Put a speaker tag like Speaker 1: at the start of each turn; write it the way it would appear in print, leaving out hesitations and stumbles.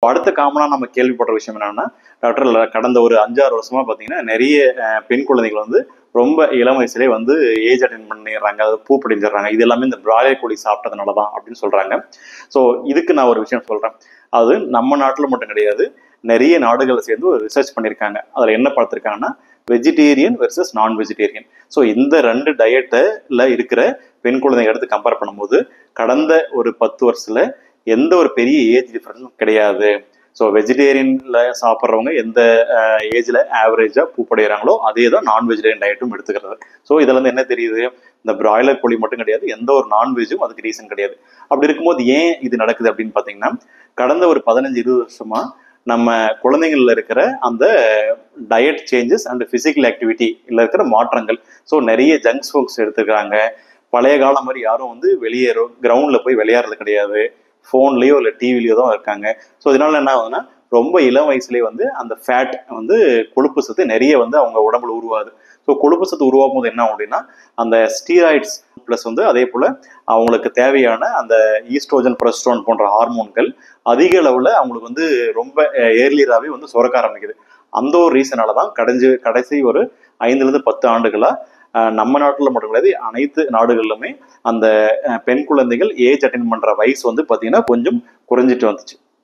Speaker 1: அடுத்த காமனா நம்ம கேள்விப்படுற விஷயம் என்னன்னா, டாக்டர் கடந்த ஒரு 5-6 வருஷமா பார்த்தீங்கன்னா, நிறைய பெண் குழந்தைகள் வந்து ரொம்ப இளம் வயசுலேயே வந்து ஏஜ் அட்டெண்ட் பண்ணிடுறாங்க, அதாவது பூ படிஞ்சிடுறாங்க. இது எல்லாமே இந்த பிராய்லர் கோழி சாப்பிட்டதுனால தான் அப்படின்னு சொல்றாங்க. ஸோ இதுக்கு நான் ஒரு விஷயம் சொல்றேன். அது நம்ம நாட்டில் மட்டும் கிடையாது, நிறைய நாடுகளை சேர்ந்து ஒரு ரிசர்ச் பண்ணியிருக்காங்க. அதில் என்ன பார்த்துருக்காங்கன்னா, வெஜிடேரியன் வெர்சஸ் நான் வெஜிடேரியன். ஸோ இந்த 2 டயட்டில் இருக்கிற பெண் குழந்தைங்க எடுத்து கம்பேர் பண்ணும்போது, கடந்த ஒரு 10 வருஷத்துல எந்த ஒரு பெரிய ஏஜ் டிஃபரன்ஸும் கிடையாது. ஸோ வெஜிடேரியன்ல சாப்பிட்றவங்க எந்த ஏஜ்ல ஆவரேஜா பூப்படைகிறாங்களோ அதே தான் நான் வெஜிடேரியன் டயட்டும் எடுத்துக்கிறது. ஸோ இதுல இருந்து என்ன தெரியுது, இந்த பிராய்லர் கோழி மட்டும் கிடையாது, எந்த ஒரு நான்வெஜ்ஜும் அதுக்கு ரீசன் கிடையாது. அப்படி இருக்கும்போது ஏன் இது நடக்குது அப்படின்னு பார்த்தீங்கன்னா, கடந்த ஒரு 15-20 வருஷமா நம்ம குழந்தைங்கள்ல இருக்கிற அந்த டயட் சேஞ்சஸ் அண்ட் பிசிக்கல் ஆக்டிவிட்டியில் இருக்கிற மாற்றங்கள். ஸோ நிறைய ஜங்க் ஃபுட்ஸ் எடுத்துக்கிறாங்க. பழைய காலம் மாதிரி யாரும் வந்து வெளியேறும் கிரவுண்டில் போய் விளையாடுறது கிடையாது, ஃபோன்லேயோ இல்லை டிவிலையோ தான் இருக்காங்க. ஸோ இதனால என்ன ஆகுதுன்னா, ரொம்ப இளம் வயசுலேயே வந்து அந்த ஃபேட் வந்து கொழுப்பு சத்து நிறைய வந்து அவங்க உடம்புல உருவாகுது. ஸோ கொழுப்பு சத்து உருவாகும் போது என்ன ஆகும் அப்படின்னா, அந்த ஸ்டீராய்ட்ஸ் ப்ளஸ் வந்து அதே போல் அவங்களுக்கு தேவையான அந்த ஈஸ்ட்ரோஜன் ப்ரொஜெஸ்டரோன் போன்ற ஹார்மோன்கள் அதிக அளவில் அவங்களுக்கு வந்து ரொம்ப ஏர்லியராகவே வந்து சுரக்க ஆரம்பிக்குது. அந்த ஒரு ரீசனால தான் கடைசி ஒரு 5-10 ஆண்டுகளா நம்ம நாட்டில் மட்டும் கிடையாது, அனைத்து நாடுகளிலுமே அந்த பெண் குழந்தைகள் ஏஜ் அட்டைன் பண்ற வயசு வந்து பார்த்தீங்கன்னா கொஞ்சம் குறைஞ்சிட்டு வந்துச்சு.